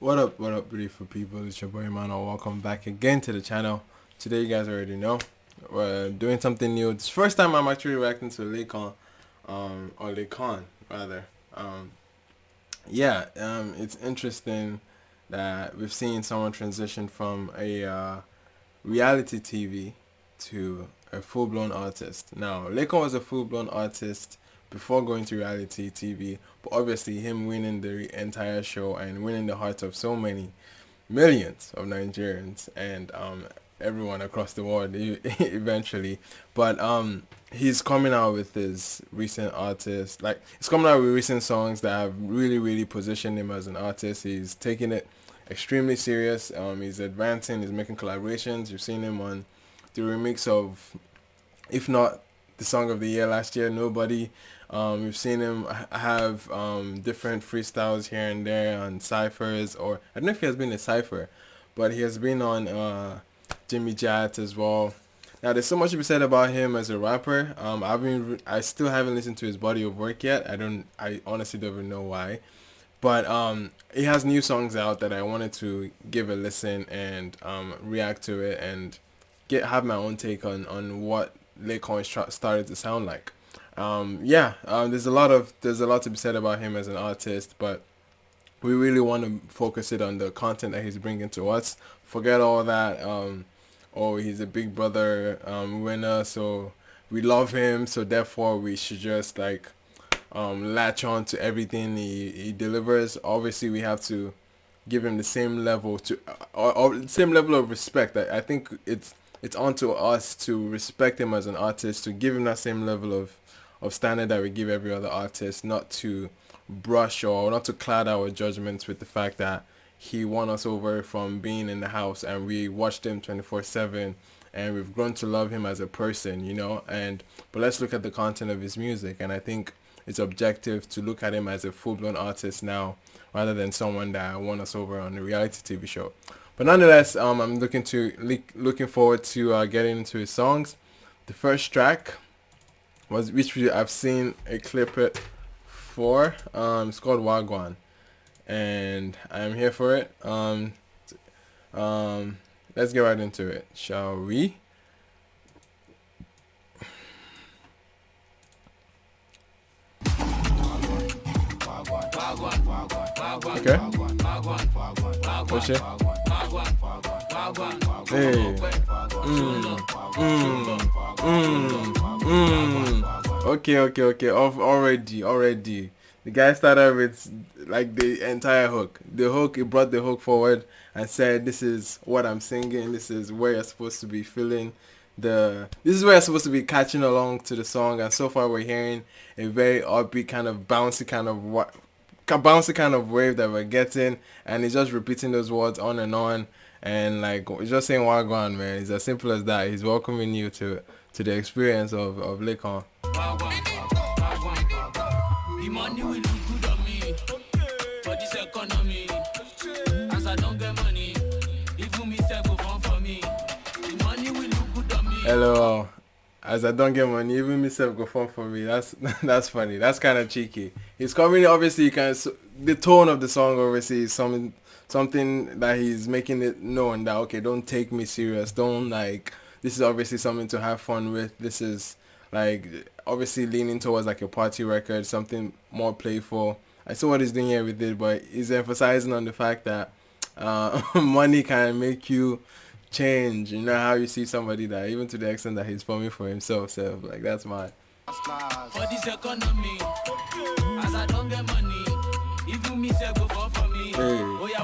What up, beautiful people? It's your boy Mano. Welcome back again to the channel. Today, you guys already know we're doing something new. It's the first time I'm actually reacting to Laycon, or Laycon rather. Um, it's interesting that we've seen someone transition from a reality TV to a full blown artist. Now, Laycon was a full blown artist before going to reality TV, but obviously him winning the entire show and winning the hearts of so many millions of Nigerians and everyone across the world eventually. But he's coming out with his recent artists, like he's coming out with recent songs that have really positioned him as an artist. He's taking it extremely serious. He's advancing. He's making collaborations. You've seen him on the remix of, if not the song of the year last year, Nobody. We've seen him have different freestyles here and there on ciphers, or I don't know if he has been a cipher, but he has been on Jimmy Jat as well. Now, there's so much to be said about him as a rapper. I still haven't listened to his body of work yet. I honestly don't even know why. But he has new songs out that I wanted to give a listen and react to it and have my own take on what Laycon started to sound like. There's a lot to be said about him as an artist, but we really want to focus it on the content that he's bringing to us. Forget all that. Oh, he's a Big Brother winner, so we love him, so therefore we should just like latch on to everything he delivers. Obviously, we have to give him the same level or same level of respect. I think it's onto us to respect him as an artist, to give him that same level of standard that we give every other artist, not to brush or not to cloud our judgments with the fact that he won us over from being in the house and we watched him 24/7 and we've grown to love him as a person, but let's look at the content of his music, and I think it's objective to look at him as a full-blown artist now rather than someone that won us over on a reality TV show. But nonetheless, I'm looking forward to getting into his songs. The first track I've seen a clip it for. It's called Wagwan, and I'm here for it. Let's get right into it, shall we? Okay. What's it? Hey. Okay. Already. The guy started with like the entire hook. The hook, he brought the hook forward and said, "This is what I'm singing. This is where you're supposed to be feeling This is where you're supposed to be catching along to the song." And so far, we're hearing a very upbeat kind of bouncy kind of wave that we're getting, and he's just repeating those words on, and like he's just saying Wagwan, man. It's as simple as that. He's welcoming you to the experience of Laycon. The money will look good on me for this economy. As I don't get money, even me self go fun for me. The money will look good on me. Hello. As I don't get money, even myself go fun for me. That's funny. That's kind of cheeky. He's coming. Obviously, the tone of the song obviously is something that he's making it known that, okay, don't take me serious. Don't like, this is obviously something to have fun with. This is like obviously leaning towards like a party record, something more playful. I saw what he's doing here with it, but he's emphasizing on the fact that money can make you change. You know how you see somebody that, even to the extent that he's forming for himself, like that's mad. For this economy, as I don't get money, even me say go for me. Hey. Oh yeah,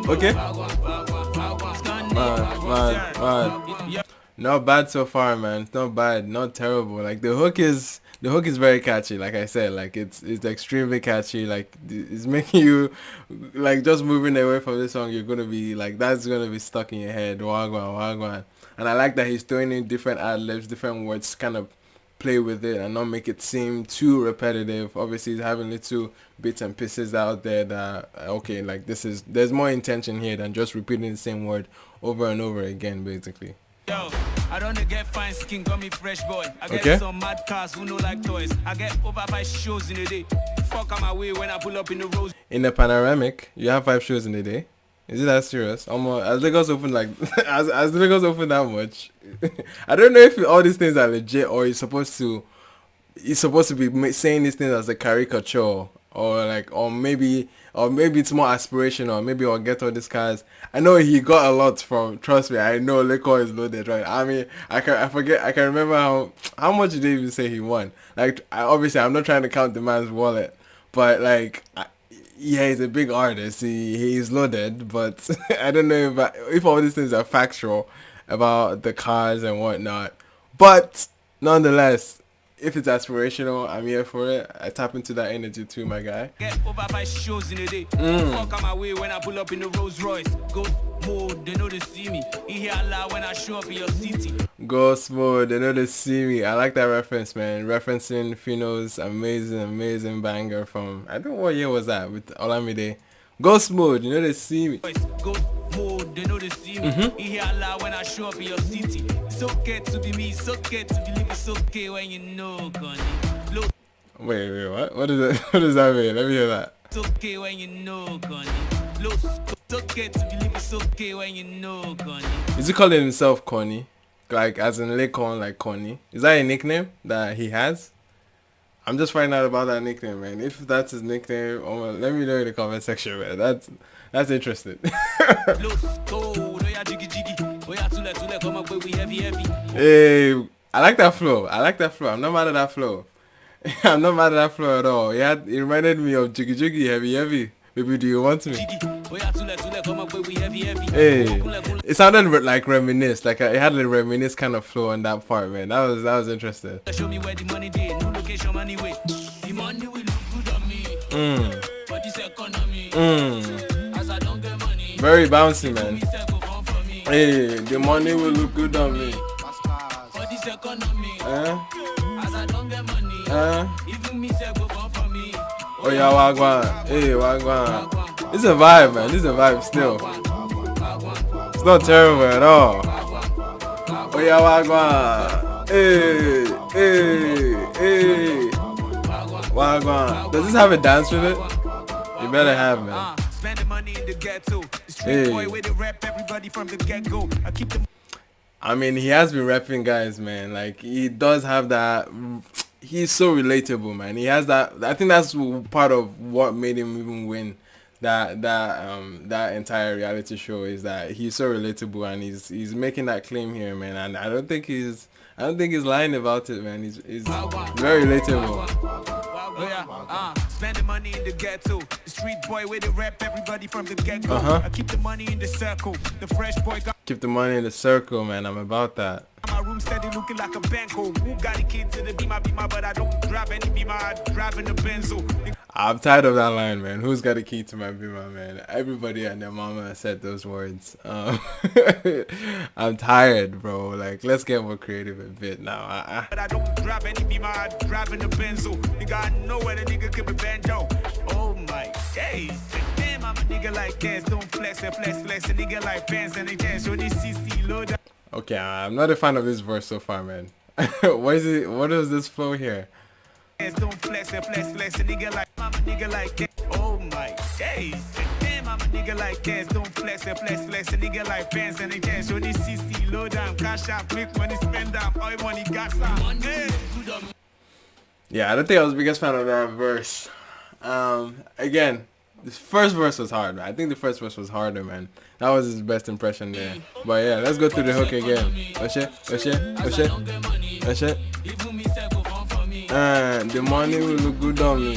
Okay. Man. Not bad so far, man. It's not bad, not terrible. Like the hook is very catchy. Like I said, like it's extremely catchy. Like it's making you like just moving away from this song. You're gonna be like, that's gonna be stuck in your head. Wagwan. And I like that he's throwing in different ad libs, different words, kind of play with it and not make it seem too repetitive. Obviously, he's having little bits and pieces out there that okay, like there's more intention here than just repeating the same word over and over again, basically. Yo, I don't get fine skin, got me fresh boy. I get some mad cars who know like toys. I get over 5 shows in a day. Fuck on my way when I pull up in the rose. In the panoramic, you have 5 shows in a day. Is it that serious? As Lagos open like as Lagos open that much, I don't know if all these things are legit or you're supposed to be saying these things as a caricature or maybe it's more aspirational. Maybe I'll get all these cars. I know he got a lot from. Trust me, I know Laycon is loaded, right? I mean, I can remember how much did they even say he won? Like, obviously, I'm not trying to count the man's wallet, but like. Yeah, he's a big artist. He's loaded, but I don't know if all these things are factual about the cars and whatnot. But nonetheless, if it's aspirational, I'm here for it. I tap into that energy too, my guy. Get over 5 shows in a day. Fuck on my way when I pull up in the Rolls Royce. Go mode, they know they see me. You hear loud when I show up in your city. Ghost mode, they know they see me. I like that reference, man. Referencing Fino's amazing banger from, I don't know what year was that, with Olamide. Ghost mode, you know they see me. Ghost mode, they know they see me. You hear loud when I show up in your city. It's okay to be me, it's okay to believe, it's okay when you know, Connie. Look. Wait, what? What does that mean? Let me hear that. It's okay when you know, Connie. Look, it's okay to believe, it's okay when you know, Connie. Is he calling himself Connie? Like as in Laycon, like Connie? Is that a nickname that he has? I'm just finding out about that nickname, man. If that's his nickname, let me know in the comment section, man. That's interesting. Hey, I like that flow. I'm not mad at that flow. I'm not mad at that flow at all. It reminded me of Jiggy Jiggy, heavy. Baby, do you want me? Hey, it sounded like reminisce. Like it had a reminisce kind of flow on that part, man. That was interesting. Show me where the money did, no location money way. The money will look good on me. For this economy. As I don't get money. Very bouncy, man. Hey, the money will look good on me. For this economy. As I don't get money. Even me say go for me. Oh yeah, Wagwan. Hey, Wagwan. This is a vibe, man. This is a vibe still. It's not terrible at all. Oh yeah, Wagwan. Hey. Wagwan. Does this have a dance with it? You better have, man. Spend the money in the ghetto. The street boy with the rap, everybody from the get-go. I mean, he has been rapping, guys, man. Like, he does have that. He's so relatable, man. He has that. I think that's part of what made him even win that entire reality show, is that he's so relatable and he's making that claim here, man. And I don't think he's lying about it, man. He's very relatable. Spend the money in the ghetto. The street boy with the rap, everybody from the get-go. I keep the money in the circle. The fresh boy got. Keep the money in the circle, man. I'm about that. My room steady looking like a banco. Who got the kids in the beamer, but I don't drive any beamer. I drive in the Benzo. I'm tired of that line, man. Who's got a key to my beamer, man? Everybody and their mama said those words. I'm tired, bro. Like, let's get more creative a bit now. But I don't drive any beamer. I drive in the Benzo. Nigga, I know where the nigga can be banjo. Oh my days. Damn, I'm a nigga like this. Don't flex. A nigga like pants and they can't show this CC load. Okay, I'm not a fan of this verse so far, man. What is this flow here? Don't flex, a nigga like I'm a nigga like this. Oh my days. Damn, I'm a nigga like this. Don't flex, a nigga like pants and they can't show this CC low down. Cash out, quick money, spend down, all money got some. Yeah, I don't think I was the biggest fan of that verse. Again, this first verse was hard, man. I think the first verse was harder, man. That was his best impression there. But yeah, let's go through the hook again. The money will look good on me.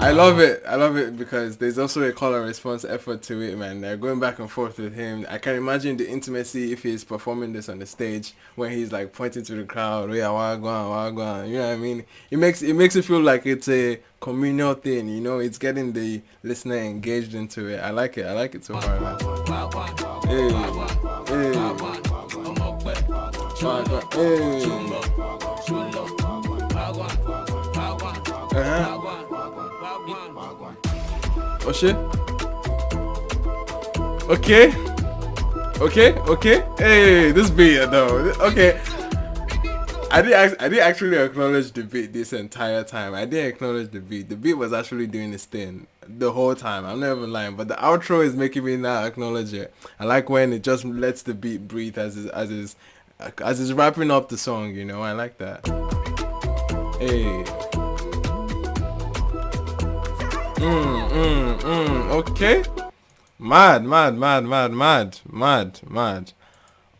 I love it. I love it because there's also a call and response effort to it, man. They're going back and forth with him. I can imagine the intimacy if he's performing this on the stage when he's like pointing to the crowd. Yeah, wagwan, wagwan. You know what I mean? It makes it feel like it's a communal thing. You know, it's getting the listener engaged into it. I like it. I like it so far, man. Hey, hey, wagwan, hey. Oh shit. Okay. Okay. Hey, this beat though. Okay. I did actually acknowledge the beat this entire time. I didn't acknowledge the beat. The beat was actually doing its thing the whole time. I'm not even lying. But the outro is making me not acknowledge it. I like when it just lets the beat breathe as it's wrapping up the song. You know, I like that. Hey. Okay. Mad.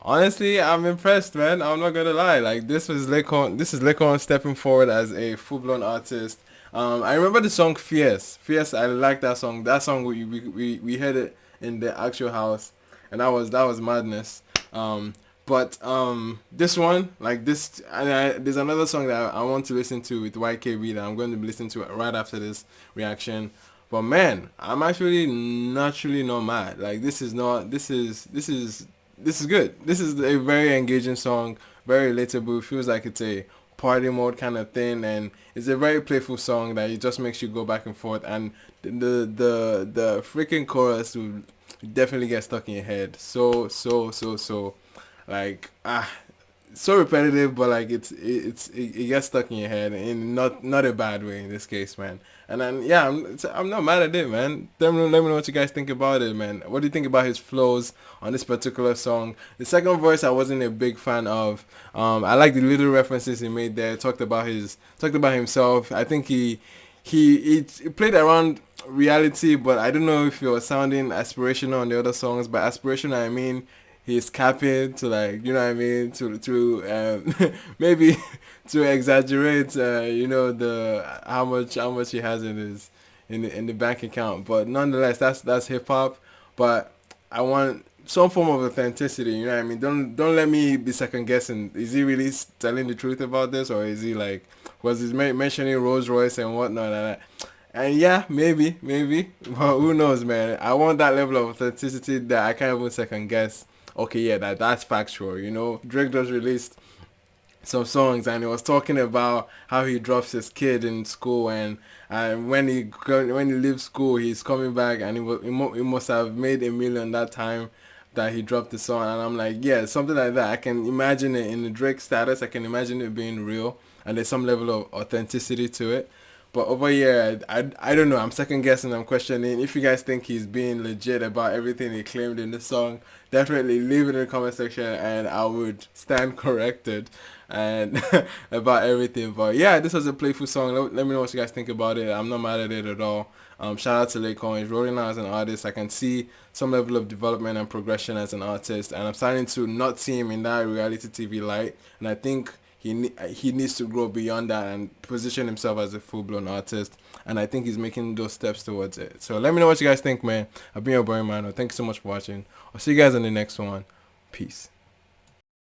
Honestly, I'm impressed, man. I'm not gonna lie. Like this is Laycon stepping forward as a full-blown artist. I remember the song Fierce. I like that song. That song we heard it in the actual house, and that was madness. But this one, like this, there's another song that I want to listen to with YKB that I'm going to be listening to right after this reaction. But man, I'm actually naturally not mad. Like this is good. This is a very engaging song, very relatable. It feels like it's a party mode kind of thing, and it's a very playful song that it just makes you go back and forth. And the freaking chorus will definitely get stuck in your head. So like so repetitive, but like it gets stuck in your head in not a bad way in this case, man. And then yeah, I'm not mad at it, man. Let me know what you guys think about it, man. What do you think about his flows on this particular song? The second verse I wasn't a big fan of. I like the little references he made there. Talked about himself. I think he played around reality, but I don't know if he was sounding aspirational on the other songs. By aspirational I mean he's capping to, like, you know what I mean, to maybe to exaggerate the how much he has in his in the bank account, but nonetheless that's hip hop. But I want some form of authenticity, you know what I mean. Don't let me be second guessing. Is he really telling the truth about this, or is he like was he mentioning Rolls Royce and whatnot? And yeah, maybe, but who knows, man. I want that level of authenticity that I can't even second guess. Okay, yeah, that's factual. You know, Drake just released some songs, and he was talking about how he drops his kid in school, and when he leaves school, he's coming back, and he must have made $1 million that time that he dropped the song. And I'm like, yeah, something like that. I can imagine it in the Drake status. I can imagine it being real, and there's some level of authenticity to it. But over here, I don't know. I'm second guessing. I'm questioning. If you guys think he's being legit about everything he claimed in the song, definitely leave it in the comment section, and I would stand corrected and about everything. But yeah, this was a playful song. Let me know what you guys think about it. I'm not mad at it at all. Shout out to Laycon. He's rolling out as an artist. I can see some level of development and progression as an artist, and I'm starting to not see him in that reality TV light. And I think he needs to grow beyond that and position himself as a full-blown artist, and I think he's making those steps towards it. So let me know what you guys think, man. I've been your boy, man. Thank you so much for watching. I'll see you guys in the next one. Peace.